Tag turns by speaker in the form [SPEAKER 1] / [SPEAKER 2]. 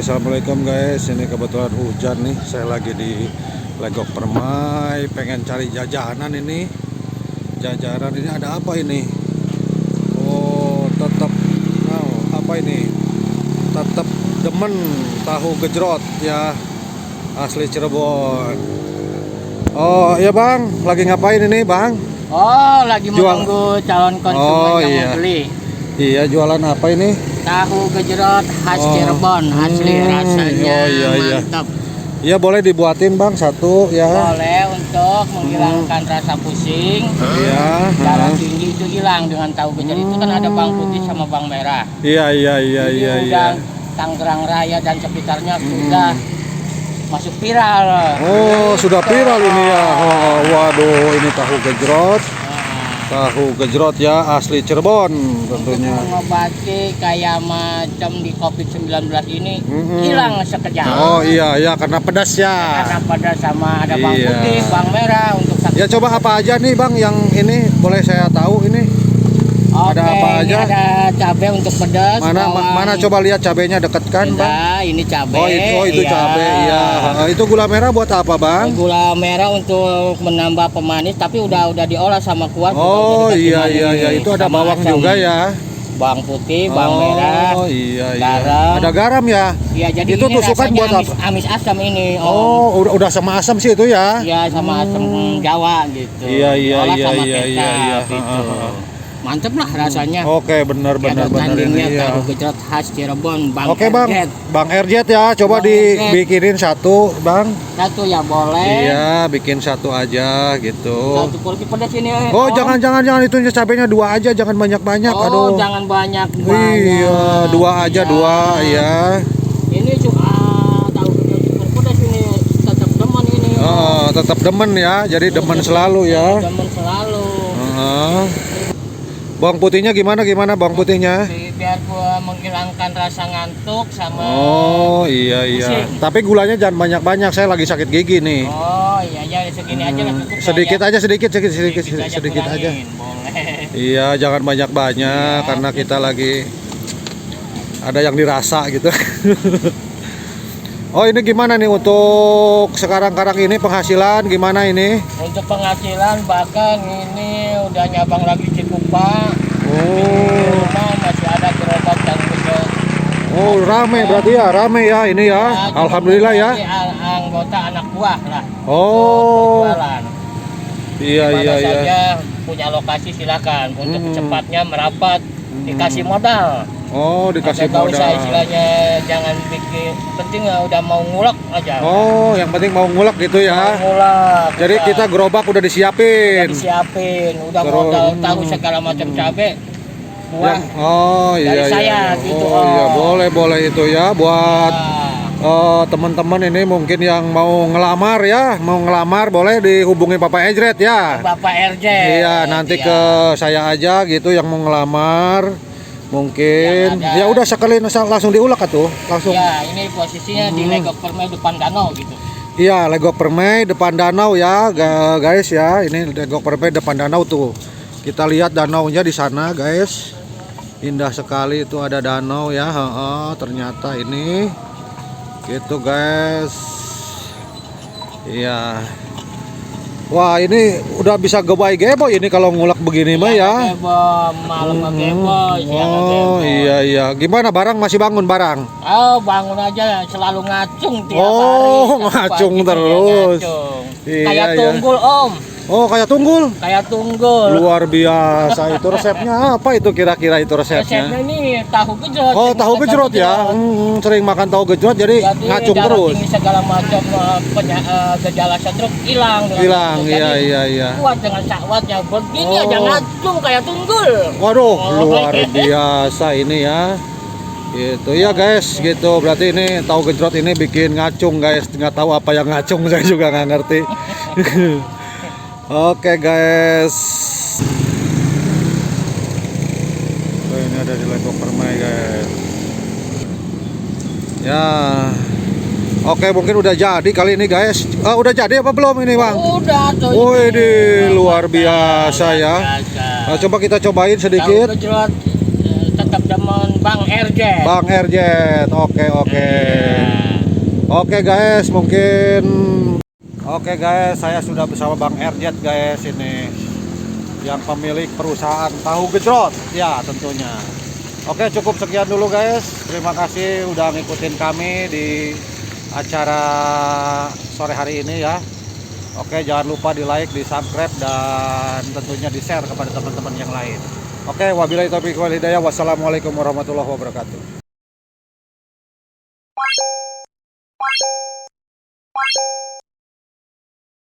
[SPEAKER 1] assalamualaikum guys. Ini kebetulan hujan nih. Saya lagi di Legok Permai, pengen cari jajanan ini. Jajanan ini ada apa ini? Oh, tetap apa ini? Tetap demen tahu gejrot ya, asli Cirebon. Oh iya bang, lagi ngapain ini bang?
[SPEAKER 2] Oh, lagi menunggu calon konsumen yang mau beli.
[SPEAKER 1] Iya, jualan apa ini?
[SPEAKER 2] Tahu gejrot khas Cirebon, asli rasanya mantap.
[SPEAKER 1] Iya, boleh dibuatin bang satu ya.
[SPEAKER 2] Boleh, untuk menghilangkan rasa pusing.
[SPEAKER 1] Iya.
[SPEAKER 2] Darah tinggi itu hilang dengan tahu gejrot. Itu kan ada bawang putih sama bawang merah.
[SPEAKER 1] Iya.
[SPEAKER 2] Udah Tangerang Raya dan sekitarnya sudah masuk viral.
[SPEAKER 1] Oh, sudah viral ini ya. Oh, waduh, ini tahu gejrot. Tahu gejrot ya, asli Cirebon tentunya.
[SPEAKER 2] Untuk mengobati kayak macam di COVID-19 ini hilang sekejap.
[SPEAKER 1] Oh iya, karena pedas ya.
[SPEAKER 2] Karena pedas sama ada bawang putih, bawang merah untuk sakit.
[SPEAKER 1] Ya coba apa aja nih bang yang ini boleh saya tahu ini?
[SPEAKER 2] Oke,
[SPEAKER 1] ada apa aja?
[SPEAKER 2] Ini ada cabai untuk pedas.
[SPEAKER 1] Mana coba lihat cabenya dekatkan bang?
[SPEAKER 2] Ini cabai.
[SPEAKER 1] Oh itu cabai ya. Itu gula merah buat apa bang?
[SPEAKER 2] Gula merah untuk menambah pemanis, tapi udah diolah sama kuah.
[SPEAKER 1] Oh iya itu ada bawang juga ya.
[SPEAKER 2] Bawang putih, bawang merah.
[SPEAKER 1] Oh iya.
[SPEAKER 2] Garam.
[SPEAKER 1] Ada garam ya?
[SPEAKER 2] Iya, jadi
[SPEAKER 1] itu tusukan buat apa?
[SPEAKER 2] Amis asam ini.
[SPEAKER 1] Oh, udah sama asam sih itu ya?
[SPEAKER 2] Iya, sama asam Jawa gitu.
[SPEAKER 1] Iya.
[SPEAKER 2] Gitu. Mantep lah rasanya.
[SPEAKER 1] Oke, benar ini ya.
[SPEAKER 2] Tahu gejrot khas Cirebon, Bang.
[SPEAKER 1] Oke bang, Bang RZ ya, coba dibikinin satu bang.
[SPEAKER 2] Satu ya boleh.
[SPEAKER 1] Iya, bikin satu aja gitu.
[SPEAKER 2] Satu porsi pedas ini.
[SPEAKER 1] Oh jangan itu cabenya dua aja, jangan banyak.
[SPEAKER 2] Oh,
[SPEAKER 1] aduh.
[SPEAKER 2] Jangan banyak.
[SPEAKER 1] Iya, dua aja dua ya.
[SPEAKER 2] Ini juga tahu gejrot super pedas ini, tetap demen ini.
[SPEAKER 1] Oh, tetap demen ya, jadi demen selalu ya.
[SPEAKER 2] Demen selalu.
[SPEAKER 1] Bawang putihnya gimana bawang putihnya?
[SPEAKER 2] Biar gua menghilangkan rasa ngantuk sama.
[SPEAKER 1] Oh iya. Pusing. Tapi gulanya jangan banyak-banyak, saya lagi sakit gigi nih.
[SPEAKER 2] Oh iya segini aja lah cukup.
[SPEAKER 1] Sedikit aja. Sedikit aja.
[SPEAKER 2] Boleh.
[SPEAKER 1] Iya, jangan banyak-banyak karena kita lagi ada yang dirasa gitu. Oh ini gimana nih untuk sekarang ini penghasilan gimana ini?
[SPEAKER 2] Untuk penghasilan bahkan ini udah nyabang lagi Cikupa.
[SPEAKER 1] Oh.
[SPEAKER 2] Rumah masih ada gerobak dan gudeg.
[SPEAKER 1] Oh rame ya ini ya. Alhamdulillah ya.
[SPEAKER 2] Anggota anak buah lah.
[SPEAKER 1] Oh. Iya.
[SPEAKER 2] Saja punya lokasi silakan untuk cepatnya merapat dikasih modal.
[SPEAKER 1] Oh dikasih modal.
[SPEAKER 2] Usah istilahnya jangan bikin penting udah mau ngulek aja.
[SPEAKER 1] Oh yang penting mau ngulek gitu ya.
[SPEAKER 2] Ngulek.
[SPEAKER 1] Jadi kita gerobak udah disiapin.
[SPEAKER 2] Udah modal tahu segala macam cabai. Buah.
[SPEAKER 1] Oh iya.
[SPEAKER 2] Dari saya gitu.
[SPEAKER 1] Oh iya boleh itu ya buat teman-teman ini mungkin yang mau ngelamar boleh dihubungi Bapak Ejret ya.
[SPEAKER 2] Bapak RJ.
[SPEAKER 1] Iya nanti ke saya aja gitu yang mau ngelamar. Mungkin ya udah sekalian langsung diulek atuh langsung.
[SPEAKER 2] Ya ini posisinya di Legok Permai depan danau gitu.
[SPEAKER 1] Iya Legok Permai depan danau ya guys ya, ini Legok Permai depan danau tuh. Kita lihat danaunya di sana guys, indah sekali itu ada danau ya. Ternyata ini gitu guys. Iya. Wah ini udah bisa geboy ini kalau ngulek begini mah ya.
[SPEAKER 2] Malam geboy,
[SPEAKER 1] Oh iya. Gimana barang masih bangun barang?
[SPEAKER 2] Oh bangun aja selalu ngacung tiap hari.
[SPEAKER 1] Oh ngacung terus.
[SPEAKER 2] Kayak tunggul om.
[SPEAKER 1] Oh kayak tunggul?
[SPEAKER 2] Kayak tunggul.
[SPEAKER 1] Luar biasa itu resepnya apa itu kira-kira itu resepnya?
[SPEAKER 2] Resepnya ini tahu gejrot.
[SPEAKER 1] Oh tahu gejrot ya. Sering makan tahu gejrot jadi ngacung terus.
[SPEAKER 2] Tinggi segala macam gejala stroke hilang.
[SPEAKER 1] Iya.
[SPEAKER 2] Kuat dengan sakwatnya begini aja ngacung kayak tunggul.
[SPEAKER 1] Waduh luar biasa ini ya. Gitu ya guys gitu, berarti ini tahu gejrot ini bikin ngacung guys. Nggak tahu apa yang ngacung, saya juga nggak ngerti. Oke guys, ini ada di Legok Permai guys ya. Oke mungkin udah jadi kali ini guys. Udah jadi apa belum ini bang?
[SPEAKER 2] Udah tuh.
[SPEAKER 1] Wih luar biasa ya. Coba kita cobain sedikit.
[SPEAKER 2] Tahu gejrot tetap demen Bang RJ.
[SPEAKER 1] Bang RJ. Oke, oke. Oke guys, mungkin oke guys, saya sudah bersama Bang RJ guys ini, yang pemilik perusahaan tahu gejrot ya tentunya. Oke, cukup sekian dulu guys. Terima kasih udah ngikutin kami di acara sore hari ini ya. Oke, jangan lupa di like, di subscribe, dan tentunya di share kepada teman-teman yang lain. Oke, wabillahi taufiq wal hidayah. Wassalamualaikum warahmatullahi wabarakatuh.